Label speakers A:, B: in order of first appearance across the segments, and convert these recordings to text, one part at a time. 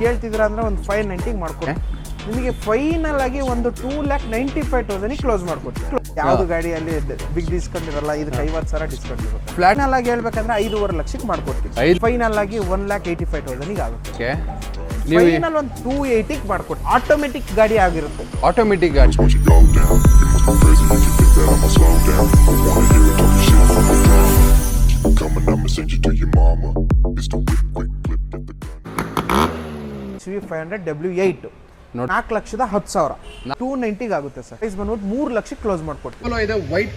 A: ಹೇಳ್ತಿದ್ರ ಅಂದ್ರೆ ಒಂದು 590 ಮಾಡ್ಕೊಡಿ. ನಿಮಗೆ ಫೈನಲ್ ಆಗಿ ಒಂದು 2,95,000 ಕ್ಲೋಸ್ ಮಾಡ್ಕೊಡ್ತೀವಿ. ಯಾವ್ದು ಗಾಡಿಯಲ್ಲಿ ಬಿಗ್ ಡಿಸ್ಕೌಂಟ್ ಇರಲ್ಲ, ಇದಕ್ಕೆ 50,000 ಡಿಸ್ಕೌಂಟ್ ಇರುತ್ತೆ. ಫ್ಲಾಟ್ನಲ್ ಆಗಿ ಹೇಳ್ಬೇಕಂದ್ರೆ 5.5 ಲಕ್ಷಕ್ಕೆ ಮಾಡ್ಕೊಡ್ತೀವಿ. ಫೈನಲ್ ಆಗಿ 1,85,000 ಆಗುತ್ತೆ. ಫೈನಲ್ ಒಂದು 280 ಮಾಡ್ಕೊಡ್ತೀವಿ. ಆಟೋಮೆಟಿಕ್ ಗಾಡಿ ಆಗಿರುತ್ತೆ.
B: ಆಟೋಮೆಟಿಕ್ ಗಾಡಿ
A: CV500 W8 4,10,000 290 ಆಗುತ್ತೆ ಸರ್. ಪ್ರೈಸ್ ಬಂದ್ಬಿಟ್ಟು 3 ಲಕ್ಷಕ್ಕೆ ಕ್ಲೋಸ್ ಮಾಡ್ಕೊಡ್ತೀವಿ.
B: ಇದೆ ವೈಟ್.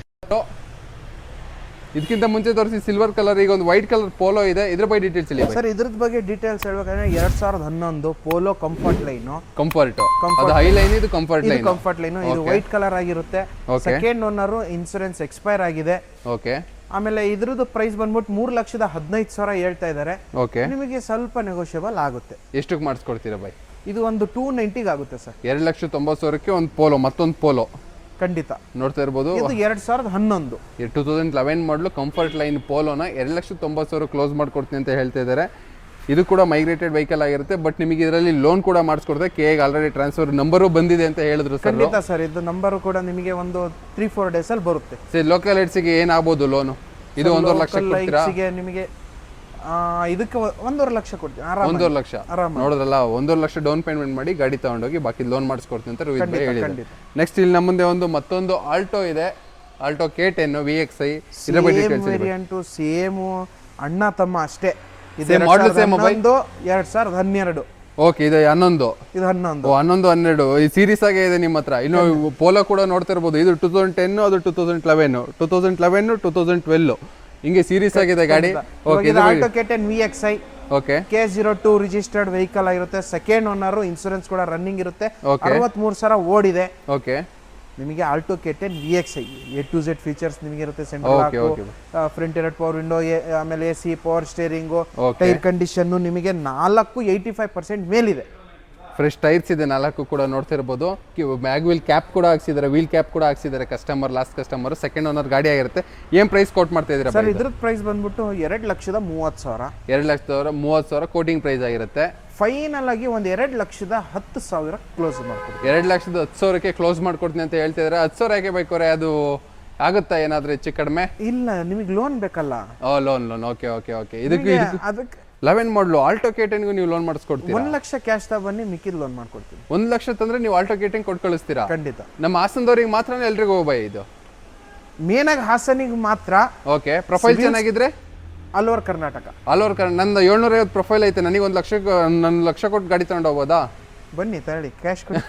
B: ಇದಕ್ಕಿಂತ ಮುಂಚೆ ತೋರಿಸಿ ಸಿಲ್ವರ್ ಕಲರ್, ಈಗ ಒಂದು ವೈಟ್ ಕಲರ್ ಪೋಲೋ ಇದೆ. ಇದ್ರ ಬಗ್ಗೆ ಡೀಟೇಲ್ಸ್ ಹೇಳಿ
A: ಸರ್. ಇದ್ರದ್ ಬಗ್ಗೆ ಡೀಟೇಲ್ಸ್ ಹೇಳ್ಬೇಕಂದ್ರೆ 2011 ಪೋಲೋ ಕಂಫರ್ಟ್ ಲೈನ್.
B: ಕಂಫರ್ಟ್ ಅದು ಹೈ ಲೈನ್, ಇದು ಕಂಫರ್ಟ್ ಲೈನ್.
A: ಕಂಫರ್ಟ್ ಲೈನ್ ಇದು ವೈಟ್ ಕಲರ್ ಆಗಿರುತ್ತೆ. ಸೆಕೆಂಡ್ ಓನರ್, ಇನ್ಸೂರೆನ್ಸ್ ಎಕ್ಸ್ಪೈರ್ ಆಗಿದೆ.
B: ಓಕೆ.
A: ಆಮೇಲೆ ಇದ್ರದ್ದು ಪ್ರೈಸ್ ಬಂದ್ಬಿಟ್ಟು 3,15,000 ಹೇಳ್ತಾ ಇದ್ದಾರೆ.
B: ಓಕೆ.
A: ನಿಮಗೆ ಸ್ವಲ್ಪ ನೆಗೋಷಿಯಬಲ್ ಆಗುತ್ತೆ.
B: ಎಷ್ಟಕ್ಕೆ ಮಾಡಿಸ್ಕೊಡ್ತೀರಾ ಬೈ?
A: ಇದು ಒಂದು 290 ಆಗುತ್ತೆ ಸರ್.
B: 2,90,000ಕ್ಕೆ ಒಂದು ಪೋಲೋ, ಮತ್ತೊಂದು ಪೋಲೋ
A: ಖಂಡಿತ
B: ನೋಡ್ತಾ ಇರ್ಬೋದು.
A: ಇದು 2011
B: 2011 ಮಾಡಲು ಕಂಫರ್ಟ್ ಲೈನ್ ಪೋಲೋನ 2,90,000 ಕ್ಲೋಸ್ ಮಾಡ್ಕೊಡ್ತೀನಿ ಅಂತ ಹೇಳ್ತಾ ಇದ್ದಾರೆ. ಇದು ಕೂಡ ಮೈಗ್ರೇಟೆಡ್ ವೆಹಿಕಲ್ ಆಗಿರುತ್ತೆ. ಬಟ್ ನಿಮಗೆ ಇದರಲ್ಲಿ ಲೋನ್ ಕೂಡ ಮಾಡಿಸ್ಕೊಡ್ತಾರೆ. KAಗೆ ಆಲ್ರೆಡಿ ಟ್ರಾನ್ಸ್ಫರ್ ನಂಬರು ಬಂದಿದೆ ಅಂತ ಹೇಳಿದ್ರು ಸರ್.
A: ಖಂಡಿತ ಸರ್. ಇದು ನಂಬರು ಕೂಡ ನಿಮಗೆ ಒಂದು 3-4 ಡೇಸ್ ಅಲ್ಲಿ ಬರುತ್ತೆ.
B: ಸರ್ ಲೋಕಲ್ ರೇಟ್ಸ್ಗೆ ಏನಾಗಬಹುದು ಲೋನು? ಇದು 1.5 ಲಕ್ಷ ಕೊಡ್ತೀರಾ?
A: ನಿಮಗೆ ಇದಕ್ಕೆ 1.5 ಲಕ್ಷ ಕೊಡ್ತೀವಿ.
B: 1.5 ಲಕ್ಷ ನೋಡಿದ್ರಲ್ಲ, 1.5 ಲಕ್ಷ ಡೌನ್ ಪೇಮೆಂಟ್ ಮಾಡಿ ಗಾಡಿ ತಗೊಂಡೋಗಿ ಬಾಕಿ ಲೋನ್ ಮಾಡಿಸ್ಕೊಡ್ತೀನಿ ಅಂತ ರೋಹಿತ್ ಭಾಯ್ ಹೇಳಿದ್ರು. ನೆಕ್ಸ್ಟ್ ಇಲ್ಲಿ ನಮ್ಮ ಮುಂದೆ ಮತ್ತೊಂದು ಆಲ್ಟೋ ಇದೆ. Alto K10 VXI. ಇದರ ಬಗ್ಗೆ ಡೀಟೇಲ್ಸ್ ಹೇಳಿ.
A: ವೇರಿಯಂಟ್ ಸೇಮ್ ಅಣ್ಣ ತಮ್ಮ ಅಷ್ಟೇ.
B: ಇದು ಮಾಡಲ್ ಸೇಮ್ ಮೊಬೈಲ್
A: 2012.
B: ಓಕೆ. ಇದು 11.
A: ಇದು 11.
B: 11 12 ಈ ಸೀರೀಸ್ ಆಗೇ ಇದೆ ನಿಮ್ಮ ಹತ್ರ. ಇನ್ನು ಪೋಲೋ ಕೂಡ ನೋಡ್ತಾ ಇರ್ಬೋದು. ಇದು 2010, ಅದು 2011, 2012 ಹಿಂಗೆ ಸೀರೀಸ್ ಆಗಿದೆ ಗಾಡಿ.
A: ಓಕೆ. ಇದು Alto K10 VXI.
B: Okay.
A: K02 registered vehicle ಆಗಿರುತ್ತೆ. ಸೆಕೆಂಡ್ ಓನರ್, ಇನ್ಸೂರೆನ್ಸ್ ಕೂಡ ರನ್ನಿಂಗ್ ಇರುತ್ತೆ. 63,000 ಓಡಿದೆ.
B: ಓಕೆ.
A: ನಿಮಗೆ Alto K10 VXI A to Z features ನಿಮಗೆ ಇರುತ್ತೆ. ಸೆಂಟ್ರಲ್ ಲಾಕ್, ಫ್ರಂಟ್ ಎರಡ್ ಪವರ್ ವಿಂಡೋ, ಆಮೇಲೆ AC, power steering, tyre condition ನಿಮಗೆ 85% ಮೇಲಿದೆ.
B: ಫ್ರೆಶ್ ಟೈರ್ಸ್ ಇದೆ 4 ಕೂಡ ನೋಡ್ತಾ ಇರ್ಬೋದು. ಮ್ಯಾಗ್ ವೀಲ್ ಕ್ಯಾಪ್ ಕೂಡ ಹಾಕ್ಸಿದ್ದಾರೆ, ವೀಲ್ ಕ್ಯಾಪ್ ಕೂಡ ಹಾಕ್ಸಿದ್ದಾರೆ. Customer, last customer, second owner ಗಾಡಿ ಆಗಿರುತ್ತೆ. ಏನ್ ಪ್ರೈಸ್ ಕೋಟ್ ಮಾಡ್ತಾ ಇದ್ದೀರಾ
A: ಸರ್? ಇದ್ರದ್ದು ಪ್ರೈಸ್ ಬಂದ್ಬಿಟ್ಟು 2,30,000.
B: 2,30,000 ಕೋಟಿಂಗ್ ಪ್ರೈಸ್ ಆಗಿರುತ್ತೆ.
A: ಫೈನಲ್ ಆಗಿ ಒಂದು 2,10,000 ಕ್ಲೋಸ್ ಮಾಡ್ಕೊಡ್ತೀವಿ.
B: 2,10,000ಕ್ಕೆ ಕ್ಲೋಸ್ ಮಾಡ್ಕೊಡ್ತೀನಿ ಅಂತ ಹೇಳ್ತಿದ್ದಾರೆ. 10,000 ಯಾಕೆ ಬೇಕೋರೆ? ಅದು ಆಗುತ್ತಾ ಏನಾದ್ರೂ ಹೆಚ್ಚು ಕಡಿಮೆ?
A: ಇಲ್ಲ, ನಿಮಗೆ ಲೋನ್ ಬೇಕಲ್ಲ.
B: ಲೋನ್. ಓಕೆ. ಅದಕ್ಕೆ 11 ಮಾಡಲು ಆಲ್ಟೋ K10ಗೂ ನೀವು ಲೋನ್ ಮಾಡಿಸ್ಕೊಡ್ತೀರಾ?
A: 1 ಲಕ್ಷ ಕ್ಯಾಶ್ ತಾ ಬನ್ನಿ, ಮಿಕ್ಕಿದ ಲೋನ್ ಮಾಡ್ಕೊಡ್ತೀವಿ.
B: 1 ಲಕ್ಷ ತಂದ್ರೆ ನೀವು ಆಲ್ಟೋ K10 ಕೊಟ್ಟು ಕಳಿಸ್ತೀರಾ?
A: ಖಂಡಿತ.
B: ನಮ್ಮ ಹಾಸನದವ್ರಿಗೆ ಮಾತ್ರ ಎಲ್ರಿಗೂ ಹೋಗ್ಬಾಯ್ ಇದು?
A: ಮೇನ್ ಆಗಿ ಹಾಸನಿಗೆ ಮಾತ್ರ.
B: ಓಕೆ. ಪ್ರೊಫೈಲ್ ಚೆನ್ನಾಗಿದ್ರೆ
A: ಆಲ್ ಓವರ್ ಕರ್ನಾಟಕ.
B: ನಂದು 750 ಪ್ರೊಫೈಲ್ ಐತೆ. ನನಗೆ 1 ಲಕ್ಷ ಕೊಟ್ಟು ಗಾಡಿ ತಗೊಂಡು ಹೋಗ್ಬೋದಾ?
A: ಬನ್ನಿ ತಗೊಳ್ಳಿ, ಕ್ಯಾಶ್ ಕೊಡಿ.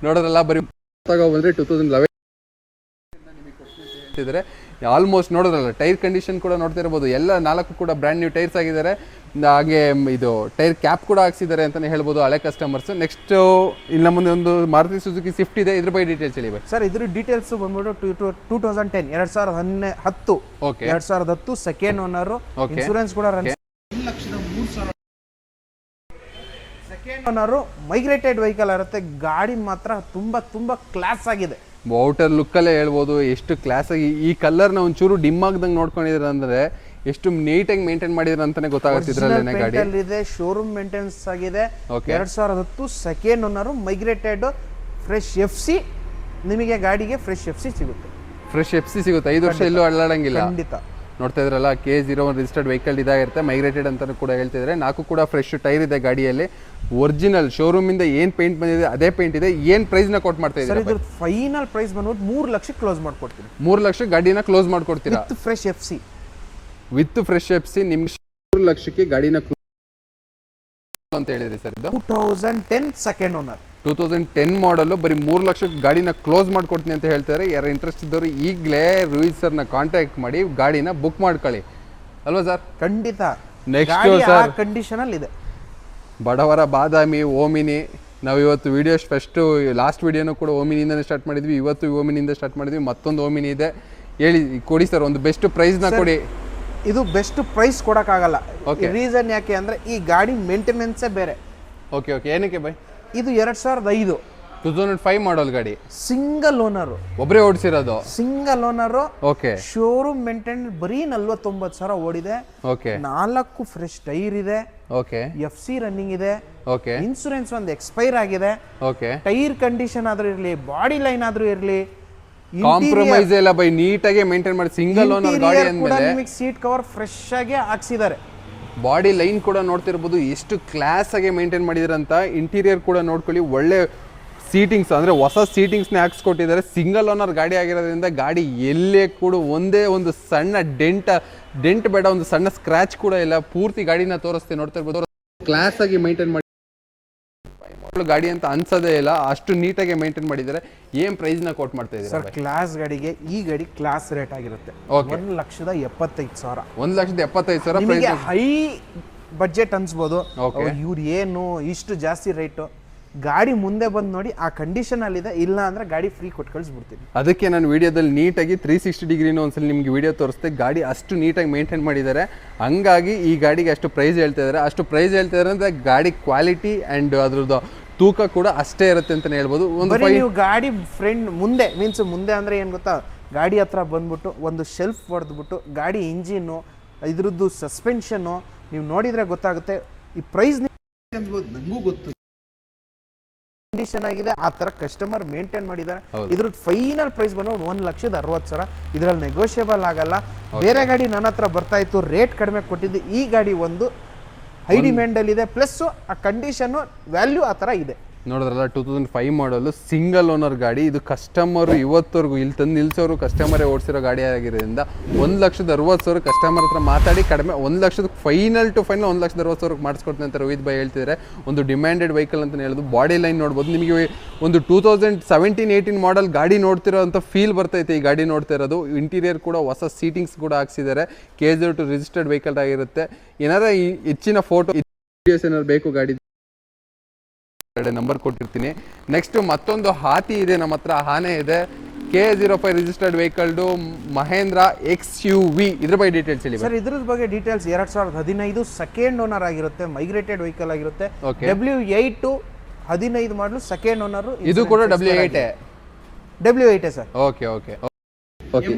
B: ನೋಡೋದಲ್ಲ, ಬರೀ ತಗೊಬಂದ್ರೆ 2011 ಇದ್ರೆ ಆಲ್ಮೋಸ್ಟ್ ನೋಡೋದ್ರಲ್ಲ. ಟೈರ್ ಕಂಡೀಷನ್ ಕೂಡ ನೋಡ್ತಾ ಇರ್ಬೋದು. ಎಲ್ಲ 4 ಕೂಡ ಬ್ರ್ಯಾಂಡ್ ನ್ಯೂ ಟೈರ್ಸ್ ಆಗಿದ್ದಾರೆ. ಹಾಗೆ ಇದು ಟೈರ್ ಕ್ಯಾಪ್ ಕೂಡ ಹಾಕ್ಸಿದ್ದಾರೆ ಅಂತಾನೆ ಹೇಳ್ಬೋದು ಹಳೆ ಕಸ್ಟಮರ್ಸ್. ನೆಕ್ಸ್ಟ್ ಇಲ್ಲ ಮುಂದೆ ಒಂದು ಮಾರುತಿ ಸುಜುಕಿ ಸ್ವಿಫ್ಟ್ ಇದೆ. ಇದ್ರ ಬಗ್ಗೆ ಡೀಟೇಲ್ಸ್ ಹೇಳಿ ಬೈ.
A: ಸರ್, ಇದ್ರ ಡೀಟೇಲ್ಸ್ ಬಂದ್ಬಿಟ್ಟು 2010
B: ಓಕೆ.
A: 2010 ಸೆಕೆಂಡ್ ಓನರ್, ಇನ್ಶೂರೆನ್ಸ್ ಕೂಡ run. 1,03,000 second owner, migrated vehicle ಇರುತ್ತೆ. ಗಾಡಿ ಮಾತ್ರ ತುಂಬಾ ಕ್ಲಾಸ್ ಆಗಿದೆ.
B: ಔಟರ್ ಲುಕ್ಕಲ್ಲೇ ಹೇಳ್ಬೋದು ಎಷ್ಟು ಕ್ಲಾಸ್ ಆಗಿ. ಈ ಕಲರ್ನ ಒಂಚೂರು ಡಿಮ್ ಆಗ್ದಂಗೆ ನೋಡ್ಕೊಂಡಿದ್ರೆ ಅಂದ್ರೆ ಎಷ್ಟು ನೀಟಾಗಿ ಮೇಂಟೈನ್ ಮಾಡಿದ್ರೆ ಅಂತಾನೆ ಗೊತ್ತಾಗುತ್ತೆ. ಇದ್ರಲ್ಲೇನೆ ಗಾಡಿ
A: ಇದೆ, ಶೋರೂಮ್ ಮೇಂಟೆನೆನ್ಸ್ ಆಗಿದೆ. 2010 second owner, migrated, fresh FC. ನಿಮಗೆ ಗಾಡಿಗೆ ಫ್ರೆಶ್ FC ಸಿಗುತ್ತೆ. 5
B: ವರ್ಷ ಎಲ್ಲೂ ಅಳ್ಳಾಡಂಗಿಲ್ಲ.
A: ಖಂಡಿತ.
B: ನೋಡ್ತಾ ಇದ್ರಲ್ಲ, K01 ರಿಜಿಸ್ಟರ್ಡ್ ವೆಹಿಕಲ್ ಇದಾಗಿರುತ್ತೆ. ಮೈಗ್ರೇಟೆಡ್ ಅಂತ ಕೂಡ ಹೇಳ್ತಿದ್ರೆ. 4 ಕೂಡ ಫ್ರೆಶ್ ಟೈರ್ ಇದೆ ಗಾಡಿಯಲ್ಲಿ. ಒರಿಜಿನಲ್ ಶೋರೂಮ್ ಇಂದ ಏನ್ ಪೇಂಟ್ ಬಂದಿದೆ ಅದೇ ಪೇಂಟ್ ಇದೆ. ಏನ್ ಪ್ರೈಸ್ ನ ಕೊಟ್ ಮಾಡ್ತಾ ಇದ್ದೀರಾ?
A: ಇದ್ರ ಫೈನಲ್ ಪ್ರೈಸ್ ಬಂದ್ಬಿಟ್ಟು 3 ಲಕ್ಷ ಕ್ಲೋಸ್ ಮಾಡ್ಕೊಡ್ತೀನಿ.
B: 3 ಲಕ್ಷ ಗಾಡಿನ ಕ್ಲೋಸ್ ಮಾಡ್ಕೊಡ್ತೀರಾ?
A: ವಿತ್ ಫ್ರೆಶ್ FC
B: ನಿಮ್ಗೆ 3 ಲಕ್ಷಕ್ಕೆ ಗಾಡಿನ ಅಂತ ಹೇಳಿದ್ರಿ ಸರ್. ಇದು
A: 2010 ಸೆಕೆಂಡ್ ಓನರ್,
B: 2010 ಮಾಡಲ್. ಬರೀ 3 ಲಕ್ಷಕ್ಕೆ ಗಾಡಿನ ಕ್ಲೋಸ್ ಮಾಡ್ಕೊಡ್ತೀನಿ ಅಂತ ಹೇಳ್ತಾರೆ. ಯಾರು ಇಂಟ್ರೆಸ್ಟ್ ಇದ್ದವರು ಈಗಲೇ ರೋಹಿತ್ ಸರ್ನ ಕಾಂಟ್ಯಾಕ್ಟ್ ಮಾಡಿ ಗಾಡಿನ ಬುಕ್ ಮಾಡ್ಕೊಳ್ಳಿ ಅಲ್ವಾ ಸರ್?
A: ಖಂಡಿತ.
B: ನೆಕ್ಸ್ಟ್ ಸರ್,
A: ಕಂಡೀಷನ್ ಅಲ್ಲಿ ಇದೆ
B: ಬಡವರ ಬಾದಾಮಿ ಓಮಿನಿ. ನಾವು ಇವತ್ತು ವಿಡಿಯೋ ಫಸ್ಟು ಲಾಸ್ಟ್ ವಿಡಿಯೋನು ಕೂಡ ಓಮಿನಿಂದನೇ ಸ್ಟಾರ್ಟ್ ಮಾಡಿದ್ವಿ. ಇವತ್ತು ಓಮಿನಿಂದ ಸ್ಟಾರ್ಟ್ ಮಾಡಿದ್ವಿ. ಮತ್ತೊಂದು ಓಮಿನಿ ಇದೆ. ಹೇಳಿ ಕೊಡಿ ಸರ್, ಒಂದು ಬೆಸ್ಟ್ ಪ್ರೈಸ್ನ ಕೊಡಿ.
A: ಇದು ಬೆಸ್ಟ್ ಪ್ರೈಸ್ ಕೊಡೋಕ್ಕಾಗಲ್ಲ. ರೀಸನ್ ಯಾಕೆ ಅಂದರೆ ಈ ಗಾಡಿ ಮೇಂಟೆನೆನ್ಸೇ ಬೇರೆ.
B: ಓಕೆ. ಏನಕ್ಕೆ ಬೈ?
A: ಇದು 2005
B: 2005 ಮಾಡಲ್ ಗಾಡಿ.
A: ಸಿಂಗಲ್ ಓನರ್,
B: ಒಬ್ಬರೇ ಓಡಿಸಿರೋದು.
A: Single owner.
B: Okay.
A: Showroom maintenance ಬರೀ 49,000 ಓಡಿದೆ.
B: ಓಕೆ.
A: 4 ಫ್ರೆಶ್ ಟೈರ್ ಇದೆ.
B: ಓಕೆ
A: FC ರನ್ನಿಂಗ್ ಇದೆ,
B: ಓಕೆ
A: ಇನ್ಸೂರೆನ್ಸ್ ಒಂದು ಎಕ್ಸ್ಪೈರ್ ಆಗಿದೆ,
B: ಓಕೆ
A: ಟೈರ್ ಕಂಡೀಷನ್ ಆದ್ರೂ ಇರಲಿ, ಬಾಡಿ ಲೈನ್ ಆದ್ರೂ ಇರಲಿ,
B: ಕಾಂಪ್ರಮೈಸ್ ಎಲ್ಲ ಬೈ ನೀಟಾಗಿ ಮೇಂಟೈನ್ ಮಾಡಿ ಸಿಂಗಲ್ ಓನರ್ ಗಾಡಿ ಅಂದ್ಮೇಲೆ
A: ಸೀಟ್ ಕವರ್ ಫ್ರೆಶ್ ಆಗಿ ಹಾಕ್ಸಿದ್ದಾರೆ.
B: ಬಾಡಿ ಲೈನ್ ಕೂಡ ನೋಡ್ತಿರ್ಬೋದು ಎಷ್ಟು ಕ್ಲಾಸ್ ಆಗಿ ಮೇಂಟೈನ್ ಮಾಡಿದಾರಂತ. ಇಂಟೀರಿಯರ್ ಕೂಡ ನೋಡ್ಕೊಳ್ಳಿ, ಒಳ್ಳೆ ಸೀಟಿಂಗ್ಸ್ ಅಂದರೆ ಹೊಸ ಸೀಟಿಂಗ್ಸ್ನ ಹಾಕ್ಸ್ಕೊಟ್ಟಿದ್ದಾರೆ. ಸಿಂಗಲ್ ಓನರ್ ಗಾಡಿ ಆಗಿರೋದ್ರಿಂದ ಗಾಡಿ ಎಲ್ಲೇ ಕೂಡ ಒಂದೇ ಒಂದು ಸಣ್ಣ ಡೆಂಟ್ ಬೇಡ, ಒಂದು ಸಣ್ಣ ಸ್ಕ್ರಾಚ್ ಕೂಡ ಇಲ್ಲ. ಪೂರ್ತಿ ಗಾಡಿನ ತೋರಿಸ್ತೀನಿ, ನೋಡ್ತಿರ್ಬೋದು. ಕ್ಲಾಸ್ ಆಗಿ ಮೇಂಟೈನ್ ಮಾಡಿ ಗಾಡಿ ಅಂತ ಅನ್ಸೋದೇ ಇಲ್ಲ, ಅಷ್ಟು ನೀಟಾಗಿ ಮೇಂಟೈನ್ ಮಾಡಿದ್ದಾರೆ. ಏನ್ ಪ್ರೈಸ್ ನ ಕೋಟ್ ಮಾಡ್ತಾ ಇದ್ದಾರೆ
A: ಸರ್? ಕ್ಲಾಸ್ ಗಾಡಿಗೆ ಈ ಗಾಡಿ ಕ್ಲಾಸ್ ರೇಟ್ ಆಗಿರುತ್ತೆ 1,75,000.
B: 1,75,000
A: ನಿಮಗೆ ಹೈ ಬಜೆಟ್ ಅನ್ಸ್ಬೋದು, ಇವ್ರು ಏನು ಇಷ್ಟು ಜಾಸ್ತಿ ರೇಟು. ಗಾಡಿ ಮುಂದೆ ಬಂದು ನೋಡಿ, ಆ ಕಂಡೀಷನ್ ಅಲ್ಲಿದೆ, ಇಲ್ಲ ಅಂದ್ರೆ ಗಾಡಿ ಫ್ರೀ ಕೊಟ್ಟು ಕಳಿಸ್ಬಿಡ್ತೀನಿ.
B: ಅದಕ್ಕೆ ನಾನು ವಿಡಿಯೋದಲ್ಲಿ ನೀಟಾಗಿ 360 ಡಿಗ್ರಿನೂ ಒಂದ್ಸಲ ನಿಮ್ಗೆ ವಿಡಿಯೋ ತೋರಿಸ್ತೆ. ಗಾಡಿ ಅಷ್ಟು ನೀಟಾಗಿ ಮೇಂಟೈನ್ ಮಾಡಿದ್ದಾರೆ, ಹಂಗಾಗಿ ಈ ಗಾಡಿಗೆ ಅಷ್ಟು ಪ್ರೈಸ್ ಹೇಳ್ತಾ ಇದ್ದಾರೆ. ಅಷ್ಟು ಪ್ರೈಸ್ ಹೇಳ್ತಾ ಇದ್ದಾರೆ ಅಂದ್ರೆ ಗಾಡಿ ಕ್ವಾಲಿಟಿ ಅಂಡ್ ಅದ್ರದ್ದು ತೂಕ ಕೂಡ ಅಷ್ಟೇ ಇರುತ್ತೆ ಅಂತಾನೆ ಹೇಳ್ಬೋದು.
A: ನೀವು ಗಾಡಿ ಫ್ರೆಂಡ್ ಮುಂದೆ ಮೀನ್ಸ್ ಮುಂದೆ ಅಂದ್ರೆ ಏನ್ ಗೊತ್ತಾ, ಗಾಡಿ ಹತ್ರ ಬಂದ್ಬಿಟ್ಟು ಒಂದು ಶೆಲ್ಫ್ ಹೊಡೆದ್ಬಿಟ್ಟು ಗಾಡಿ ಇಂಜಿನ್ನು ಇದ್ರದ್ದು ಸಸ್ಪೆನ್ಷನ್ನು ನೀವು ನೋಡಿದ್ರೆ ಗೊತ್ತಾಗುತ್ತೆ. ಈ ಪ್ರೈಸ್ ನನಗೂ ಗೊತ್ತು, ಕಂಡೀಷನ್ ಆಗಿದೆ, ಆ ತರ ಕಸ್ಟಮರ್ ಮೇಂಟೈನ್ ಮಾಡಿದ್ದಾರೆ. ಇದ್ರ ಫೈನಲ್ ಪ್ರೈಸ್ ಬಂದು 1,60,000. ಇದ್ರಲ್ಲಿ ನೆಗೋಷಿಯಬಲ್ ಆಗಲ್ಲ. ಬೇರೆ ಗಾಡಿ ನನ್ನ ಹತ್ರ ಬರ್ತಾ ಇತ್ತು, ರೇಟ್ ಕಡಿಮೆ ಕೊಟ್ಟಿದ್ದು. ಈ ಗಾಡಿ ಒಂದು ಹೈ ಡಿಮ್ಯಾಂಡ್ ಅಲ್ಲಿ ಇದೆ, ಪ್ಲಸ್ ಆ ಕಂಡೀಷನ್ ವ್ಯಾಲ್ಯೂ ಆ ತರ ಇದೆ.
B: ನೋಡಿದ್ರಲ್ಲ, 2005 ಮಾಡಲು ಸಿಂಗಲ್ ಓನರ್ ಗಾಡಿ. ಇದು ಕಸ್ಟಮರ್ ಇವತ್ತವರೆಗೂ ಇಲ್ಲಿ ತಂದು ನಿಲ್ಸೋರು ಕಸ್ಟಮರೇ ಓಡಿಸಿರೋ ಗಾಡಿ ಆಗಿರೋದ್ರಿಂದ 1,60,000 ಕಸ್ಟಮರ್ ಹತ್ರ ಮಾತಾಡಿ ಕಡಿಮೆ 1,00,000 ಫೈನಲ್ ಟು ಫೈನಲ್ 1,60,000 ಮಾಡಿಸ್ಕೊಡ್ತೀನಿ ಅಂತ ರೋಹಿತ್ ಭಾಯ್ ಹೇಳ್ತಿದ್ದಾರೆ. ಒಂದು ಡಿಮ್ಯಾಂಡೆಡ್ ವೆಹಿಕಲ್ ಅಂತ ಹೇಳೋದು. ಬಾಡಿ ಲೈನ್ ನೋಡ್ಬೋದು, ನಿಮಗೆ ಒಂದು 2017-18 ಮಾಡಲ್ ಗಾಡಿ ನೋಡ್ತಿರೋ ಅಂತ ಫೀಲ್ ಬರ್ತೈತೆ ಈ ಗಾಡಿ ನೋಡ್ತಾ ಇರೋದು. ಇಂಟೀರಿಯರ್ ಕೂಡ ಹೊಸ ಸೀಟಿಂಗ್ಸ್ ಕೂಡ ಹಾಕ್ಸಿದ್ದಾರೆ. KZ2 ರಿಜಿಸ್ಟರ್ಡ್ ವೆಹಿಕಲ್ ಆಗಿರುತ್ತೆ. ಏನಾರ ಹೆಚ್ಚಿನ ಫೋಟೋ ವಿಡಿಯೋಸ್ ಏನಾದ್ರು ಬೇಕು ಗಾಡಿ ನಂಬರ್ ಕೊಟ್ಟಿರ್ತೀನಿ. ನೆಕ್ಸ್ಟ್ ಮತ್ತೊಂದು ಹಾತಿ ಇದೆ ನಮ್ಮ ಹತ್ರ, ಆನೆ ಇದೆ. K05 registered vehicle Mahendra XUV. ಇದ್ರ ಬಗ್ಗೆ ಡೀಟೇಲ್ಸ್ ಹೇಳಿ
A: ಸರ್. ಇದ್ರ ಬಗ್ಗೆ ಡೀಟೇಲ್ಸ್ 2015 ಸೆಕೆಂಡ್ ಓನರ್ ಆಗಿರುತ್ತೆ, ಮೈಗ್ರೇಟೆಡ್ ವೆಹಿಕಲ್ ಆಗಿರುತ್ತೆ. W8 15 ಮಾಡಲು ಸೆಕೆಂಡ್ ಓನರ್.
B: ಇದು ಕೂಡ
A: W8 sir.
B: Okay okay okay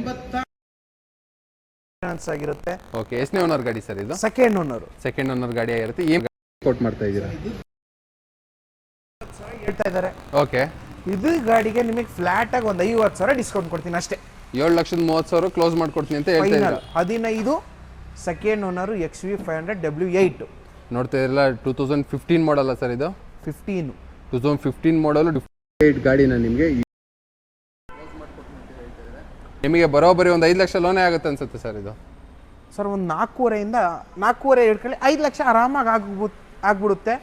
A: ಆಗಿರುತ್ತೆ.
B: ಓಕೆ, ಎಷ್ಟನೇ ಓನರ್ ಗಾಡಿ ಸರ್ ಇದು?
A: ಸೆಕೆಂಡ್ ಓನರ್
B: ಗಾಡಿ ಆಗಿರುತ್ತೆ. ಏನು ಕೋಟ್ ಮಾಡ್ತಾ ಇದ್ದೀರಾ?
A: ಹೇಳ್ತಾ ಇದ್ದಾರೆ.
B: ಓಕೆ,
A: ಇದು ಗಾಡಿಗೆ ನಿಮಗೆ ಫ್ಲಾಟ್ ಆಗಿ ಒಂದು 50,000 ಡಿಸ್ಕೌಂಟ್ ಕೊಡ್ತೀನಿ ಅಷ್ಟೇ.
B: 7,30,000 ಕ್ಲೋಸ್ ಮಾಡ್ಕೊಡ್ತೀನಿ ಅಂತ ಹೇಳ್ತಾ ಇದ್ದಾರೆ.
A: 15 ಸೆಕೆಂಡ್ ಓನರ್ XV500 W8
B: ನೋಡ್ತಾ ಇರಲ್ಲ. 2015 ಮಾಡಲ್ಲ ಸರ್ ಇದು?
A: 2015
B: ಮಾಡಲು 8 ಗಾಡಿನ ನಿಮಗೆ ಬರೋಬರಿ ಒಂದು 5 ಲಕ್ಷ ಲೋನೇ ಆಗುತ್ತೆ ಅನ್ಸುತ್ತೆ ಸರ್ ಇದು?
A: ಸರ್ ಒಂದು 4.5 ಹಿಡ್ಕೊಳ್ಳಿ, 5 ಲಕ್ಷ ಆರಾಮಾಗಿ ಆಗ್ಬಿಡುತ್ತೆ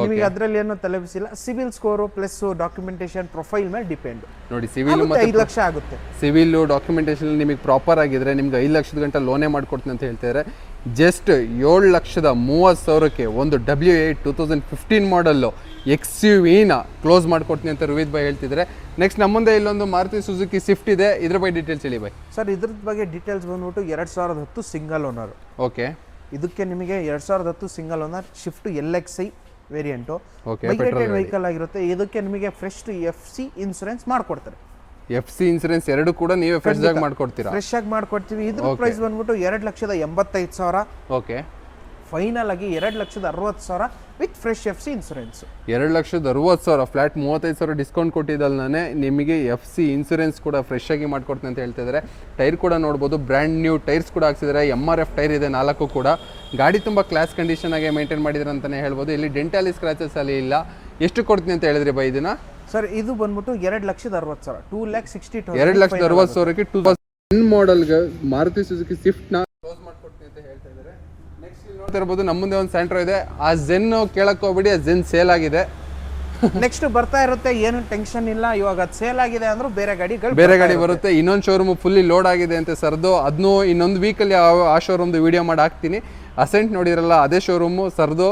A: ನಿಮಗೆ. ಅದರಲ್ಲಿ ಏನೋ ತಲೆಬಿಸಿಲ್ಲ. CIBIL score plus documentation profile ಮೇಲೆ ಡಿಪೆಂಡ್.
B: ನೋಡಿ, ಸಿವಿಲ್
A: 5 ಲಕ್ಷ ಆಗುತ್ತೆ.
B: ಸಿವಿಲ್ ಡಾಕ್ಯುಮೆಂಟೇಶನ್ ನಿಮಗೆ ಪ್ರಾಪರ್ ಆಗಿದ್ರೆ ನಿಮ್ಗೆ 5 ಲಕ್ಷದ ಗಂಟೆ ಲೋನೇ ಮಾಡ್ಕೊಡ್ತೀನಿ ಅಂತ ಹೇಳ್ತಾರೆ. ಜಸ್ಟ್ 7,30,000ಕ್ಕೆ ಒಂದು W8 2015 ಮಾಡಲ್ಲು XUV-ನ ಕ್ಲೋಸ್ ಮಾಡ್ಕೊಡ್ತೀನಿ ಅಂತ ರೋಹಿತ್ ಭಾಯ್ ಹೇಳ್ತಿದ್ರೆ. ನೆಕ್ಸ್ಟ್ ನಮ್ಮ ಮುಂದೆ ಇಲ್ಲೊಂದು ಮಾರುತಿ ಸುಜುಕಿ ಸ್ವಿಫ್ಟ್ ಇದೆ. ಇದ್ರ ಬಗ್ಗೆ ಡೀಟೇಲ್ಸ್ ಹೇಳಿ ಭಾಯ್.
A: ಸರ್, ಇದ್ರದ್ದು ಬಗ್ಗೆ ಡೀಟೇಲ್ಸ್ ಬಂದ್ಬಿಟ್ಟು 2010 ಸಿಂಗಲ್ ಓನರ್.
B: ಓಕೆ,
A: ಇದಕ್ಕೆ ನಿಮಗೆ 2010 single owner shift LXI variant, migrated vehicle ಆಗಿರುತ್ತೆ. ಇದಕ್ಕೆ ನಿಮಗೆ ಫ್ರೆಶ್ FC ಇನ್ಸೂರೆನ್ಸ್ ಮಾಡ್ಕೊಡ್ತಾರೆ.
B: FC ಇನ್ಸೂರೆನ್ಸ್ ಎರಡು ಕೂಡ ನೀವೇ ಫ್ರೆಶ್ ಆಗಿ ಮಾಡ್ಕೊಡ್ತೀರಾ?
A: ಫ್ರೆಶ್ ಆಗಿ ಮಾಡ್ಕೊಡ್ತೀವಿ. ಇದ್ರ ಪ್ರೈಸ್ ಬಂದ್ಬಿಟ್ಟು 2,85,000.
B: ಓಕೆ,
A: ಫೈನಲ್ ಆಗಿ 2,60,000 with fresh FC insurance.
B: 2,60,000 flat 35,000 discount ಕೊಟ್ಟಿದ್ದಲ್ಲೇ ನಿಮಗೆ FC ಇನ್ಸೂರೆನ್ಸ್ ಕೂಡ ಫ್ರೆಶ್ ಆಗಿ ಮಾಡ್ಕೊಡ್ತೀನಿ ಅಂತ ಹೇಳ್ತಾ ಇದ್ದಾರೆ. ಟೈರ್ ಕೂಡ ನೋಡ್ಬೋದು, ಬ್ರ್ಯಾಂಡ್ ನ್ಯೂ ಟೈರ್ಸ್ ಕೂಡ ಹಾಕ್ಸಿದ್ದಾರೆ. MRF ಟೈರ್ ಇದೆ 4 ಕೂಡ. ಗಾಡಿ ತುಂಬ ಕ್ಲಾಸ್ ಕಂಡೀಷನ್ ಆಗಿ ಮೇಂಟೈನ್ ಮಾಡಿದ್ರೆ ಅಂತಲೇ ಹೇಳ್ಬೋದು. ಇಲ್ಲಿ ಡೆಂಟಲಿ ಸ್ಕ್ರಾಚಸ್ ಅಲ್ಲಿ ಇಲ್ಲ. ಎಷ್ಟು ಕೊಡ್ತೀನಿ ಅಂತ ಹೇಳಿದ್ರಿ ಬೈ ಇದನ್ನ?
A: ಸರ್, ಇದು ಬಂದ್ಬಿಟ್ಟು 2,60,000 2,60,000
B: 2,60,000ಕ್ಕೆ 2010 ಮಾಡಲ್ಗೆ ಮಾರುತಿ ಸುಜುಕಿ ಸ್ವಿಫ್ಟ್ ನ ಕ್ಲೋಸ್ ಮಾಡ್ಕೊಡ್ತೀನಿ ಅಂತ ಹೇಳ್ತಾ ಇದ್ದಾರೆ. ನೆಕ್ಸ್ಟ್ ಇಲ್ಲಿ ನೋಡ್ತಾ ಇರಬಹುದು, ನಮ್ಮ ಮುಂದೆ ಒಂದು ಸ್ಯಾಂಟ್ರೋ ಇದೆ. ಆ ಝೆನ್ ಕೇಳಕ್ ಹೋಗ್ಬಿಡಿ, ಆ ಝೆನ್ ಸೇಲ್ ಆಗಿದೆ.
A: ನೆಕ್ಸ್ಟ್ ಬರ್ತಾ ಇರುತ್ತೆ, ಏನು ಟೆನ್ಷನ್ ಇಲ್ಲ. ಇವಾಗ ಅದು ಸೇಲ್ ಆಗಿದೆ ಅಂದ್ರೆ ಬೇರೆ ಗಾಡಿ
B: ಬರುತ್ತೆ. ಇನ್ನೊಂದು ಶೋರೂಮ್ ಫುಲ್ಲಿ ಲೋಡ್ ಆಗಿದೆ ಅಂತ ಸರ್ದು, ಅದನ್ನು ಇನ್ನೊಂದು ವೀಕಲ್ಲಿ ಆ ಶೋರೂಮ್ದು ವಿಡಿಯೋ ಮಾಡಿ ಹಾಕ್ತೀನಿ. ಅಸೆಂಟ್ ನೋಡಿರಲ್ಲ, ಅದೇ ಶೋರೂಮು ಸರ್ದು.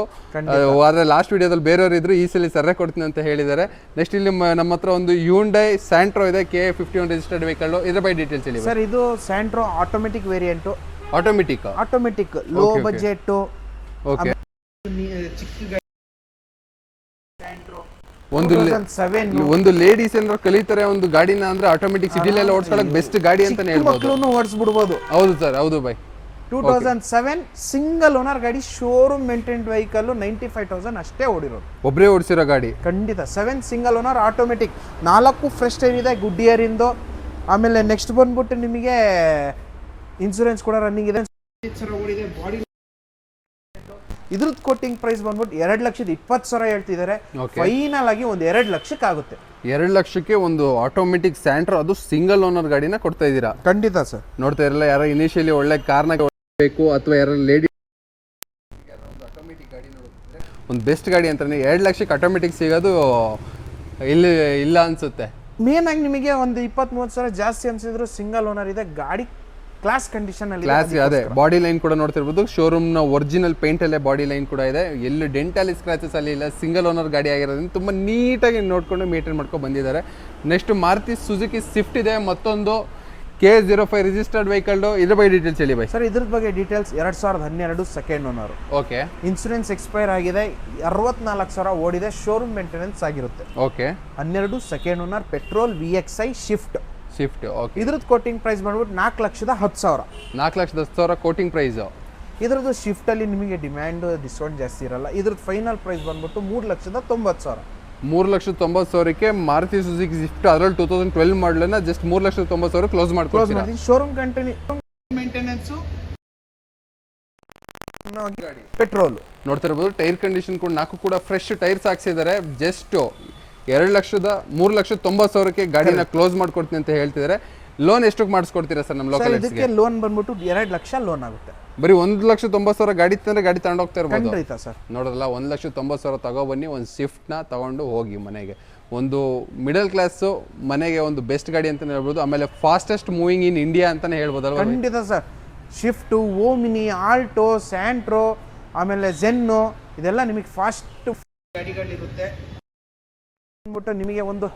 B: ಆದರೆ ಲಾಸ್ಟ್ ವಿಡಿಯೋದಲ್ಲಿ ಬೇರೆಯವರು ಇದ್ರು, ಈ ಸಲ ಸರ್ರೆ ಕೊಡ್ತೀನಿ ಅಂತ ಹೇಳಿದ್ದಾರೆ. ನೆಕ್ಸ್ಟ್ ಇಲ್ಲಿ ನಮ್ಮ ಹತ್ರ ಒಂದು ಹ್ಯುಂಡೈ ಸ್ಯಾಂಟ್ರೋ ಇದೆ, K51 ರಿಜಿಸ್ಟರ್ಡ್ ವೆಹಿಕಲ್. ಇದ್ರ ಬಗ್ಗೆ ಡೀಟೇಲ್ಸ್ ಹೇಳಿ
A: ಸರ್. ಇದು Santro automatic variant.
B: Automatic
A: low budget.
B: Okay,
A: ಚಿಕ್ಕ
B: ಒಂದು ಲೇಡೀಸ್ ಏನಾದ್ರು ಕಲಿತಾರೆ ಒಂದು ಗಾಡಿನ ಅಂದ್ರೆ ಆಟೋಮೆಟಿಕ್ ಸಿಟಿಲೆಲ್ಲ ಓಡಿಸ್ಕೊಳ್ಳೋಕೆ ಬೆಸ್ಟ್ ಗಾಡಿ ಅಂತಾನೆ ಹೇಳ್ಬೋದು.
A: ಓಡಿಸ್ಬಿಡ್ಬೋದು.
B: ಹೌದು ಸರ್, ಹೌದು ಬೈ.
A: 2007 ಸಿಂಗಲ್ ಓನರ್ ಗಾಡಿ, ಶೋರೂಮ್ ಮೇಂಟೈನ್ಡ್ ವೆಹಿಕಲ್, 95,000 ಅಷ್ಟೇ ಓಡಿರೋದು.
B: ಒಬ್ಬರೇ ಓಡಿಸಿರೋ ಗಾಡಿ.
A: ಖಂಡಿತ 7 single owner automatic, 4 fresh tyre ಇದೆ, ಗುಡ್ ಇಯರ್ ಇಂದು. ಆಮೇಲೆ ನೆಕ್ಸ್ಟ್ ಬಂದ್ಬಿಟ್ಟು ನಿಮಗೆ ಇನ್ಸೂರೆನ್ಸ್ ಕೂಡ ರನ್ನಿಂಗ್ ಇದೆ. ಬಾಡಿ ಇದ್ರದ್ದು ಕೋಟಿಂಗ್ ಪ್ರೈಸ್ ಬಂದ್ಬಿಟ್ಟು 2,20,000 ಹೇಳ್ತಿದ್ದಾರೆ. ಫೈನಲ್ ಆಗಿ ಒಂದು 2 ಲಕ್ಷಕ್ಕೆ ಆಗುತ್ತೆ.
B: 2 ಲಕ್ಷಕ್ಕೆ ಒಂದು ಆಟೋಮೆಟಿಕ್ ಸ್ಯಾಂಟ್ರೋ, ಅದು ಸಿಂಗಲ್ ಓನರ್ ಗಾಡಿನ ಕೊಡ್ತಾ ಇದ್ದೀರಾ?
A: ಖಂಡಿತ ಸರ್.
B: ನೋಡ್ತಾ ಇರಲ್ಲ, ಯಾರೋ ಇನಿಷಿಯಲಿ ಒಳ್ಳೆ ಕಾರ್ನ ಬೇಕು ಅಥವಾ ಯಾರೋ ಲೇಡಿ ಒಂದು ಬೆಸ್ಟ್ ಗಾಡಿ ಅಂತಾನೆ 2 ಲಕ್ಷಕ್ಕೆ ಆಟೋಮೆಟಿಕ್ ಸಿಗೋದು ಇಲ್ಲಿ ಇಲ್ಲ ಅನ್ಸುತ್ತೆ.
A: ಮೇನ್ ಆಗಿ ನಿಮಗೆ ಒಂದು 20-30 ಸಾವಿರ ಜಾಸ್ತಿ ಅನ್ಸಿದ್ರು ಸಿಂಗಲ್ ಓನರ್ ಇದೆ ಗಾಡಿ, ಕ್ಲಾಸ್ ಕಂಡೀಷನ್ ಅಲ್ಲಿ.
B: ಕ್ಲಾಸ್ ಅದೇ ಬಾಡಿ ಲೈನ್ ಕೂಡ ನೋಡ್ತಿರ್ಬೋದು, ಶೋರೂಮ್ ನ ಒರಿಜಿನಲ್ ಪೇಂಟ್ ಅಲ್ಲೇ ಬಾಡಿ ಲೈನ್ ಕೂಡ ಇದೆ, ಎಲ್ಲಿ ಡೆಂಟಲ್ ಸ್ಕ್ರಾಚಸ್ ಅಲ್ಲಿ ಇಲ್ಲ. ಸಿಂಗಲ್ ಓನರ್ ಗಾಡಿ ಆಗಿರೋದ್ರಿಂದ ತುಂಬಾ ನೀಟಾಗಿ ನೋಡ್ಕೊಂಡು ಮೇಂಟೈನ್ ಮಾಡ್ಕೊಂಡು ಬಂದಿದ್ದಾರೆ. ನೆಕ್ಸ್ಟ್ ಮಾರುತಿ ಸುಜುಕಿ ಸ್ವಿಫ್ಟ್ ಇದೆ, ಮತ್ತೊಂದು K05 ರಿಜಿಸ್ಟರ್ಡ್ ವೆಹಿಕಲ್. ಇದ್ರ ಬಗ್ಗೆ ಡೀಟೇಲ್ಸ್ ಹೇಳಿ ಬೈ.
A: ಸರ್ ಇದ್ರ ಬಗ್ಗೆ details 2012 second owner.
B: Okay.
A: Insurance expire ಆಗಿದೆ, 64,000 ಓಡಿದೆ, ಶೋರೂಮ್ ಮೇಂಟೆನೆನ್ಸ್ ಆಗಿರುತ್ತೆ.
B: Okay.
A: 12 second owner, petrol, VXI shift.
B: Okay.
A: ಇದ್ರದ್ದು ಕೋಟಿಂಗ್ ಪ್ರೈಸ್ ಬಂದ್ಬಿಟ್ಟು 4,10,000.
B: 4,10,000 ಕೋಟಿಂಗ್ ಪ್ರೈಸ್.
A: ಇದ್ರದ್ದು ಶಿಫ್ಟ್ ಅಲ್ಲಿ ನಿಮಗೆ ಡಿಮ್ಯಾಂಡ್ ಡಿಸ್ಕೌಂಟ್ ಜಾಸ್ತಿ ಇರಲ್ಲ. ಇದ್ರದ್ದು ಫೈನಲ್ ಪ್ರೈಸ್ ಬಂದ್ಬಿಟ್ಟು 3,90,000.
B: 3,90,000ಕ್ಕೆ ಮಾರುತಿ ಸುಜುಕಿ ಸ್ವಿಫ್ಟ್, ಅದರಲ್ಲಿ 2012 ಮಾಡಲನ್ನ ಜಸ್ಟ್ 3,90,000 ಕ್ಲೋಸ್ ಮಾಡ್ಕೊಳ್ತೀವಿ.
A: ಶೋರೂಮ್ ಮೇಂಟೆನೆನ್ಸ್, ಪೆಟ್ರೋಲ್
B: ನೋಡ್ತಿರ್ಬೋದು. ಟೈರ್ ಕಂಡೀಷನ್ ಕೂಡ 4 ಕೂಡ ಫ್ರೆಶ್ ಟೈರ್ಸ್ ಹಾಕ್ಸಿದ್ದಾರೆ. ಜಸ್ಟ್ 2,90,000ಕ್ಕೆ ಗಾಡಿನ ಕ್ಲೋಸ್ ಮಾಡ್ಕೊಡ್ತೀನಿ ಅಂತ ಹೇಳ್ತಿದ್ದಾರೆ. ಲೋನ್ ಎಷ್ಟಕ್ಕೆ ಮಾಡಿಸ್ಕೊಡ್ತೀರಾ ಸರ್ ನಮ್ಮ ಲೋಕಲ್?
A: ಇದಕ್ಕೆ ಲೋನ್ ಬಂದ್ಬಿಟ್ಟು 2 ಲಕ್ಷ ಲೋನ್ ಆಗುತ್ತೆ.
B: ಬರೀ 1,90,000 ಗಾಡಿ ತಂದ್ರೆ ಗಾಡಿ ತಗೊಂಡು ಹೋಗ್ತಾ ಇರ್ಬೋದು.
A: ಖಂಡಿತ ಸರ್.
B: ನೋಡೋದಲ್ಲ, 1,90,000 ತಗೊಬನ್ನಿ, ಒಂದು ಸ್ವಿಫ್ಟ್ನ ತಗೊಂಡು ಹೋಗಿ ಮನೆಗೆ. ಒಂದು ಮಿಡಲ್ ಕ್ಲಾಸು ಮನೆಗೆ ಒಂದು ಬೆಸ್ಟ್ ಗಾಡಿ ಅಂತಲೇ ಹೇಳ್ಬೋದು. ಆಮೇಲೆ ಫಾಸ್ಟೆಸ್ಟ್ ಮೂವಿಂಗ್ ಇನ್ ಇಂಡಿಯಾ ಅಂತಲೇ ಹೇಳ್ಬೋದಲ್ವ?
A: ಖಂಡಿತ sir. Swift, Omni, Alto, Santro, ಆಮೇಲೆ ಜೆನ್ನು, ಇದೆಲ್ಲ ನಿಮಗೆ ಫಾಸ್ಟ್ ಗಾಡಿಗಳಿರುತ್ತೆ. ಅಂದ್ಬಿಟ್ಟು ನಿಮಗೆ ಒಂದು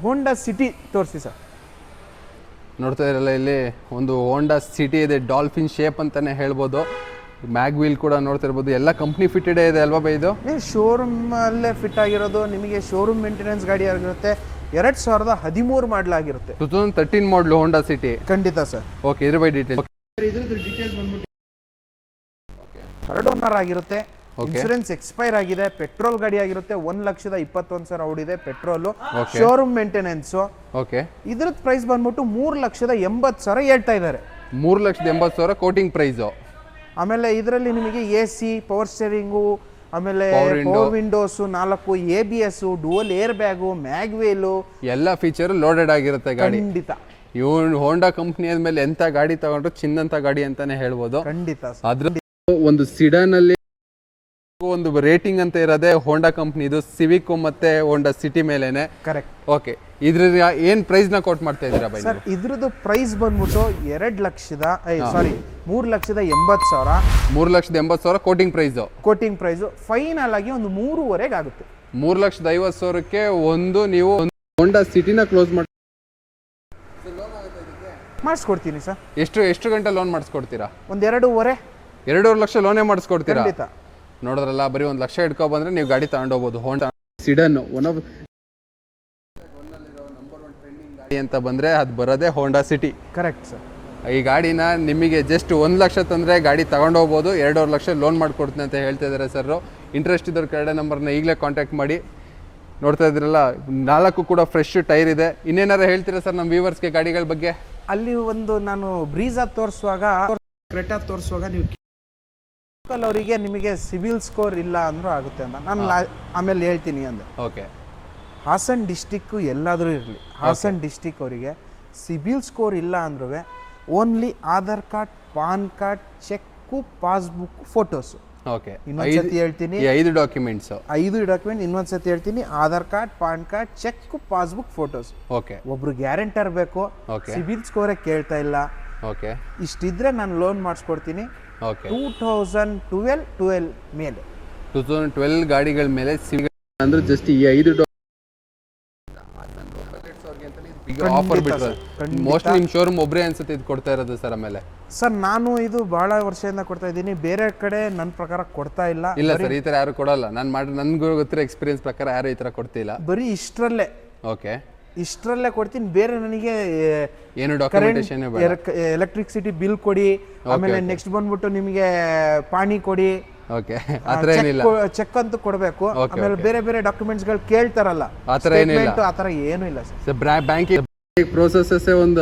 A: ಹೋಂಡಾ ಸಿಟಿ ತೋರಿಸಿ ಸರ್.
B: ನೋಡ್ತಾ ಇರಲ್ಲ, ಇಲ್ಲಿ ಒಂದು ಹೋಂಡಾ ಸಿಟಿ ಇದೆ, ಡಾಲ್ಫಿನ್ ಶೇಪ್ ಅಂತಾನೆ ಹೇಳ್ಬೋದು. ಮ್ಯಾಗ್ ವೀಲ್ ಕೂಡ ನೋಡ್ತಿರ್ಬೋದು, ಎಲ್ಲ ಕಂಪ್ನಿ ಫಿಟೆಡ್ ಇದೆ ಅಲ್ವಾ ಬೈ? ಇದು
A: ಶೋರೂಮ್ ಅಲ್ಲೇ ಫಿಟ್ ಆಗಿರೋದು, ನಿಮಗೆ ಶೋರೂಮ್ ಮೇಂಟೆನೆನ್ಸ್ ಗಾಡಿ ಆಗಿರುತ್ತೆ. 2013 ಮಾಡಲಾಗಿರುತ್ತೆ.
B: 2013 ಮಾಡಲು ಹೋಂಡಾ ಸಿಟಿ.
A: ಖಂಡಿತ ಸರ್.
B: ಓಕೆ. ಇದ್ರ ಬೈ ಡೀಟೇಲ್.
A: ಇದ್ರದ್ದು ಡೀಟೇಲ್ಸ್ ಬಂದ್ಬಿಟ್ಟು 3rd ಓನರ್ ಆಗಿರುತ್ತೆ. ಇನ್ಸೂರೆನ್ಸ್ ಎಕ್ಸ್ಪೈರ್ ಆಗಿದೆ, ಪೆಟ್ರೋಲ್ ಗಾಡಿ ಆಗಿರುತ್ತೆ. 1,21,000 ಓಡಿದೆ ಪೆಟ್ರೋಲು, ಶೋರೂಮ್ ಮೇಂಟೆನೆನ್ಸ್.
B: ಓಕೆ.
A: ಇದ್ರದ್ದು ಪ್ರೈಸ್ ಬಂದ್ಬಿಟ್ಟು 3,80,000 ಹೇಳ್ತಾ ಇದ್ದಾರೆ.
B: 3,80,000 ಕೋಟಿಂಗ್ ಪ್ರೈಸ್.
A: ಆಮೇಲೆ ಇದರಲ್ಲಿ ನಿಮಗೆ AC, ಪವರ್ ಸ್ಟೇರಿಂಗು, ಆಮೇಲೆ power windows 4, ABS, dual air bag, mag wheel,
B: ಎಲ್ಲ ಫೀಚರ್ ಲೋಡೆಡ್ ಆಗಿರುತ್ತೆ ಗಾಡಿ.
A: ಖಂಡಿತ.
B: ಇವ್ನು ಹೋಂಡಾ ಕಂಪ್ನಿ ಆದ್ಮೇಲೆ ಎಂತ ಗಾಡಿ ತಗೊಂಡ್ರು ಚಿನ್ನಂತ ಗಾಡಿ ಅಂತಾನೆ ಹೇಳ್ಬೋದು.
A: ಖಂಡಿತ.
B: ಅದ್ರ ಒಂದು ಸಿಡನ್ ಅಲ್ಲಿ ಒಂದು ರೇಟಿಂಗ್ ಅಂತ ಇರೋದೇ ಹೋಂಡಾ ಕಂಪ್ನಿದು, ಸಿವಿಕ್ ಮತ್ತೆ ಹೋಂಡಾ ಸಿಟಿ ಮೇಲೆನೆ.
A: ಕರೆಕ್ಟ್.
B: ಓಕೆ. ಇದ್ರ ಏನ್ ಪ್ರೈಸ್ ನ ಕೋಟ್ ಮಾಡ್ತಾ ಇದ್ದೀರಾ ಬೈ?
A: ಸರ್ ಇದ್ರದ್ದು ಪ್ರೈಸ್ ಬಂದ್ಬಿಟ್ಟು 3,80,000.
B: 3,80,000 quoting price.
A: Quoting price final ಆಗಿ ಒಂದು 3.5 ಆಗುತ್ತೆ.
B: 3,50,000ಕ್ಕೆ ಒಂದು ನೀವು ಹೋಂಡಾ ಸಿಟಿನ ಕ್ಲೋಸ್
A: ಮಾಡಿಸ್ಕೊಡ್ತೀನಿ ಸರ್.
B: ಎಷ್ಟು ಗಂಟೆ ಲೋನ್ ಮಾಡಿಸ್ಕೊಡ್ತೀರಾ?
A: ಒಂದು 2.5
B: ಲಕ್ಷ ಲೋನೇ ಮಾಡಿಸ್ಕೊಡ್ತೀರಾ? ನೋಡಿದ್ರಲ್ಲ, ಬರೀ 1 ಲಕ್ಷ ಇಟ್ಕೊ ಬಂದ್ರೆ ನೀವು ಗಾಡಿ ತಗೊಂಡೋಗ್ಬೋದು. ಹೋಂಡಾ ಸಿಡನ್ ನಂಬರ್ 1 ಟ್ರೆಂಡಿಂಗ್ ಗಾಡಿ ಅಂತ ಬಂದ್ರೆ ಅದು ಬರೋದೇ ಹೋಂಡಾ ಸಿಟಿ.
A: Correct sir.
B: ಈ ಗಾಡಿನ ನಿಮಗೆ ಜಸ್ಟ್ 1 ಲಕ್ಷ ತಂದ್ರೆ ಗಾಡಿ ತಗೊಂಡೋಗ್ಬೋದು. 2.5 ಲಕ್ಷ ಲೋನ್ ಮಾಡ್ಕೊಡ್ತೀನಿ ಅಂತ ಹೇಳ್ತಾ ಇದ್ದಾರೆ ಸರ್. ಇಂಟ್ರೆಸ್ಟ್ ಇದ್ದವ್ರ ಕಡೆ ನಂಬರ್ನ ಈಗಲೇ ಕಾಂಟ್ಯಾಕ್ಟ್ ಮಾಡಿ. ನೋಡ್ತಾ ಇದ್ರಲ್ಲ, 4 ಕೂಡ ಫ್ರೆಶ್ ಟೈರ್ ಇದೆ. ಇನ್ನೇನಾರು ಹೇಳ್ತೀರಾ ಸರ್ ನಮ್ಮ ವ್ಯೂವರ್ಸ್ಗೆ ಗಾಡಿಗಳ ಬಗ್ಗೆ?
A: ಅಲ್ಲಿ ಒಂದು ನಾನು ಬ್ರೀಜಾ ತೋರಿಸುವಾಗ, ಕ್ರೆಟಾ ತೋರಿಸುವಾಗ ನೀವು ಅವರಿಗೆ ನಿಮಗೆ ಸಿವಿಲ್ ಸ್ಕೋರ್ ಇಲ್ಲ ಅಂದ್ರೂ ಆಗುತ್ತೆ ಅಂತ ನಾನು ಆಮೇಲೆ ಹೇಳ್ತೀನಿ ಅಂದೆ.
B: ಓಕೆ.
A: ಹಾಸನ್ ಡಿಸ್ಟಿಕ್ಕು ಎಲ್ಲಾದರೂ ಇರಲಿ, ಹಾಸನ್ ಡಿಸ್ಟಿಕ್ ಅವರಿಗೆ ಸಿಬಿಲ್ ಸ್ಕೋರ್ ಇಲ್ಲ ಅಂದ್ರೂ only Aadhaar card, PAN card, cheque, passbook, photos.
B: Okay.
A: ಇನ್ನೊಂದ್ಸತಿ ಹೇಳ್ತೀನಿ,
B: 5 ಡಾಕ್ಯುಮೆಂಟ್ಸ್. 5
A: ಡಾಕ್ಯುಮೆಂಟ್ ಇನ್ನೊಂದ್ಸತಿ ಹೇಳ್ತೀನಿ, Aadhaar card, PAN card, cheque, passbook, photos.
B: Okay.
A: ಒಬ್ರು ಗ್ಯಾರಂಟರ್ ಬೇಕು, ಸಿಬಿಲ್ ಸ್ಕೋರೇ ಕೇಳ್ತಾ ಇಲ್ಲ.
B: ಓಕೆ.
A: ಇಷ್ಟಿದ್ರೆ ನಾನು ಲೋನ್ ಮಾಡಿಸ್ಕೊಡ್ತೀನಿ.
B: ಓಕೆ.
A: 2012 ಮೇಲೆ
B: 2012 ಗಾಡಿಗಳ ಮೇಲೆ ಸಿವಿಲ್ ಅಂದ್ರೆ ಜಸ್ಟ್ ಈ 5 ಆಫರ್ ಬಿಟ್ರೆ ಮೋಸ್ಟ್ಲಿ ನಿಮ್ಮ ಶೋರೂಮ್ ಒಬ್ಬರೇ ಅನ್ಸುತ್ತೆ ಇದು ಕೊಡ್ತಾ ಇರೋದು ಸರ್. ಆಮೇಲೆ
A: ಸರ್ ನಾನು ಇದು ಬಹಳ ವರ್ಷದಿಂದ ಕೊಡ್ತಾ ಇದ್ದೀನಿ, ಬೇರೆ ಕಡೆ ನನ್ನ ಪ್ರಕಾರ ಕೊಡ್ತಾ ಇಲ್ಲ.
B: ಇಲ್ಲ ಸರ್, ಈ ತರ ಯಾರು ಕೊಡಲ್ಲ. ನಾನು ನನ್ಗೂ ಗೊತ್ತಿರೋ ಎಕ್ಸ್ಪೀರಿಯನ್ಸ್ ಪ್ರಕಾರ ಯಾರು ಈ ತರ ಕೊಡ್ತಿಲ್ಲ.
A: ಬರೀ ಇಷ್ಟರಲ್ಲೇ.
B: ಓಕೆ.
A: ಇಷ್ಟರಲ್ಲೇ ಕೊಡ್ತೀನಿ. ಬೇರೆ ನನಗೆ
B: ಏನು ಡಾಕ್ಯುಮೆಂಟೇಶನ್
A: ಎಲೆಕ್ಟ್ರಿಸಿಟಿ ಬಿಲ್ ಕೊಡಿ, ಆಮೇಲೆ ನೆಕ್ಸ್ಟ್ ಬಂದ್ಬಿಟ್ಟು ನಿಮಗೆ ಪಾಣಿ ಕೊಡಿ,
B: ಓಕೆ ಆತರ ಏನಿಲ್ಲ,
A: ಚೆಕ್ ಅಂತೂ ಕೊಡಬೇಕು. ಆಮೇಲೆ ಬೇರೆ ಬೇರೆ ಡಾಕ್ಯುಮೆಂಟ್ಸ್ ಗಳು ಕೇಳ್ತಾರಲ್ಲ,
B: ಆತರ ಏನಿಲ್ಲ,
A: ಆತರ ಏನು ಇಲ್ಲ
B: ಸರ್. ಬ್ಯಾಂಕಿಂಗ್ ಪ್ರೋಸೆಸ್ ಒಂದು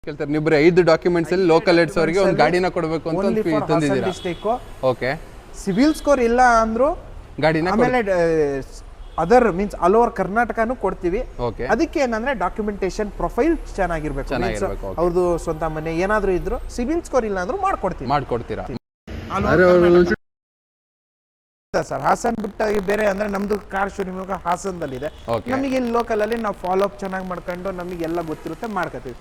B: ಕೇಳ್ತಾರೆ, ನೀವು 5 ಡಾಕ್ಯುಮೆಂಟ್ಸ್ ಅಲ್ಲಿ ಲೋಕಲ್ ಹೆಡ್ಸ್ ಅವರಿಗೆ ಒಂದು ಗಾಡಿನ ಕೊಡಬೇಕು ಅಂತ ತಂದಿದ್ದೀರಾ. ಓಕೆ,
A: ಸಿವಿಲ್ ಸ್ಕೋರ್ ಇಲ್ಲ ಅಂದ್ರು
B: ಗಾಡಿನ,
A: ಆಮೇಲೆ ಅದರ್ ಮೀನ್ಸ್ ಆಲ್ ಓವರ್ ಕರ್ನಾಟಕನೂ ಕೊಡ್ತೀವಿ.
B: ಓಕೆ,
A: ಅದಕ್ಕೆ ಏನಂದ್ರೆ ಡಾಕ್ಯುಮೆಂಟೇಶನ್ ಪ್ರೊಫೈಲ್ ಚೆನ್ನಾಗಿರ್ಬೇಕು, ಅವ್ರದ್ದು ಸ್ವಂತ ಮನೆ ಏನಾದ್ರು ಇದ್ರು ಸಿವಿಲ್ ಸ್ಕೋರ್ ಇಲ್ಲ ಅಂದ್ರೂ
B: ಮಾಡ್ಕೊಡ್ತೀರಾ
A: ಸರ್. ಹಾಸನ್ ಬಿಟ್ಟಾಗಿ ಬೇರೆ ಅಂದ್ರೆ ನಮ್ದು ಕಾರ್ ಶೋರೂಮ್ ಹಾಸನದಲ್ಲಿದೆ. ನಮಗೆ ಇಲ್ಲಿ ಲೋಕಲ್ ಅಲ್ಲಿ ನಾವು ಫಾಲೋ ಅಪ್ ಚೆನ್ನಾಗಿ ಮಾಡ್ಕೊಂಡು ನಮಗೆ ಎಲ್ಲ ಗೊತ್ತಿರುತ್ತೆ ಮಾಡ್ಕೋತೀವಿ.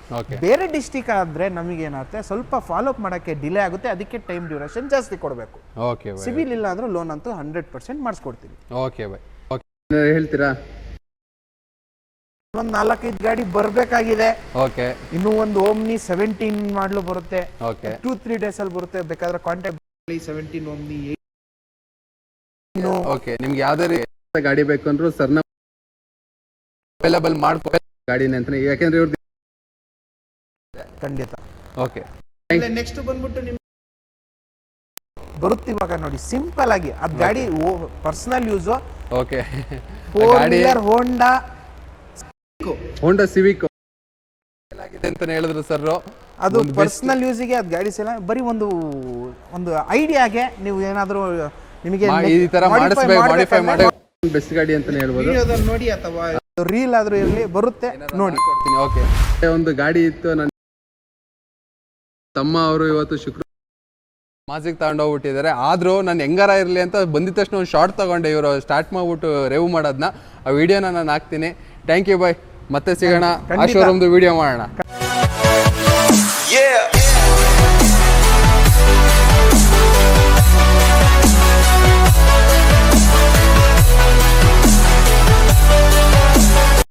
A: ಬೇರೆ ಡಿಸ್ಟಿಕ್ ಆದ್ರೆ ನಮಗೆ ಏನಾಗುತ್ತೆ ಸ್ವಲ್ಪ ಫಾಲೋ ಅಪ್ ಮಾಡಕ್ಕೆ ಡಿಲೇ ಆಗುತ್ತೆ, ಅದಕ್ಕೆ ಟೈಮ್ ಡ್ಯೂರೇಷನ್ ಜಾಸ್ತಿ ಕೊಡಬೇಕು. ಸಿವಿಲ್ ಇಲ್ಲ ಅಂದ್ರೆ ಲೋನ್ ಅಂತೂ 100% ಮಾಡಿಸ್ಕೊಡ್ತೀವಿ.
B: ಓಕೆ ಬೈ, ಹೇಳ್ತೀರಾ?
A: ಒಂದ್ 4-5 ಗಾಡಿ ಬರ್ಬೇಕಾಗಿದೆ.
B: ಓಕೆ,
A: ಇನ್ನು ಒಂದು ಓಮ್ನಿ 17 ಮಾಡಲು ಬರುತ್ತೆ,
B: ಓಕೆ
A: 2-3 ಡೇಸ್ ಅಲ್ಲಿ ಬರುತ್ತೆ. ಬೇಕಾದ್ರೆ ಕಾಂಟ್ಯಾಕ್ಟ್ 17 ಓಮ್ನಿ.
B: ಓಕೆ, ನಿಮ್ಗೆ ಯಾವ್ದೇ ರೀತಿ ಗಾಡಿ ಬೇಕು ಅಂದ್ರೂ ಸರ್ನ ಅವೈಲೇಬಲ್ ಮಾಡ್ಕೊ ಗಾಡಿನ ಅಂತ, ಯಾಕೆಂದ್ರೆ ಇವ್ರದ್ದು
A: ಖಂಡಿತ.
B: ಓಕೆ,
A: ನೆಕ್ಸ್ಟ್ ಬಂದ್ಬಿಟ್ಟು ನಿಮ್ಗೆ ಬರುತ್ತೆ ಇವಾಗ ನೋಡಿ, ಸಿಂಪಲ್ ಆಗಿ ಅದ್ ಗಾಡಿ ಪರ್ಸನಲ್ ಯೂಸ್.
B: ಓಕೆ,
A: ಹೋಂಡಾ
B: ಸಿವಿಕ್ ಅಂತ ಹೇಳಿದ್ರು ಸರ್.
A: ಅದು ಪರ್ಸನಲ್ ಯೂಸಿಗೆ ಅದ್ ಗಾಡಿ ಸಲ ಬರೀ ಒಂದು ಐಡಿಯಾಗೆ ನೀವು ಏನಾದ್ರು ನಿಮಗೆ
B: ಈ ತರ ಮಾಡಿಫೈ ಮಾಡಿ ಬೆಸ್ಟ್ ಗಾಡಿ ಅಂತಾನೆ ಹೇಳ್ಬೋದು.
A: ನೋಡಿ ಅಥವಾ ರೀಲ್ ಆದ್ರೂ ಇರಲಿ ಬರುತ್ತೆ ನೋಡಿ.
B: ಓಕೆ, ಒಂದು ಗಾಡಿ ಇತ್ತು ನನ್ನ ತಮ್ಮ ಅವರು ಇವತ್ತು ಶುಕ್ರವಾರ ಮಾಸಿಗೆ ತಗೊಂಡೋಗ್ಬಿಟ್ಟಿದ್ದಾರೆ. ಆದ್ರೂ ನಾನು ಹೆಂಗಾರ ಇರಲಿ ಅಂತ ಬಂದಿದ ತಕ್ಷಣ ಒಂದು ಶಾರ್ಟ್ ತಗೊಂಡೆ, ಇವರು ಸ್ಟಾರ್ಟ್ ಮಾಡ್ಬಿಟ್ಟು ರೇವ್ ಮಾಡೋದನ್ನ, ಆ ವಿಡಿಯೋನ ನಾನು ಹಾಕ್ತೀನಿ. ಥ್ಯಾಂಕ್ ಯು ಬಾಯ್, ಮತ್ತೆ ಸಿಗೋಣ, ಆ ಶೋರೂಮ್ದು ವಿಡಿಯೋ ಮಾಡೋಣ.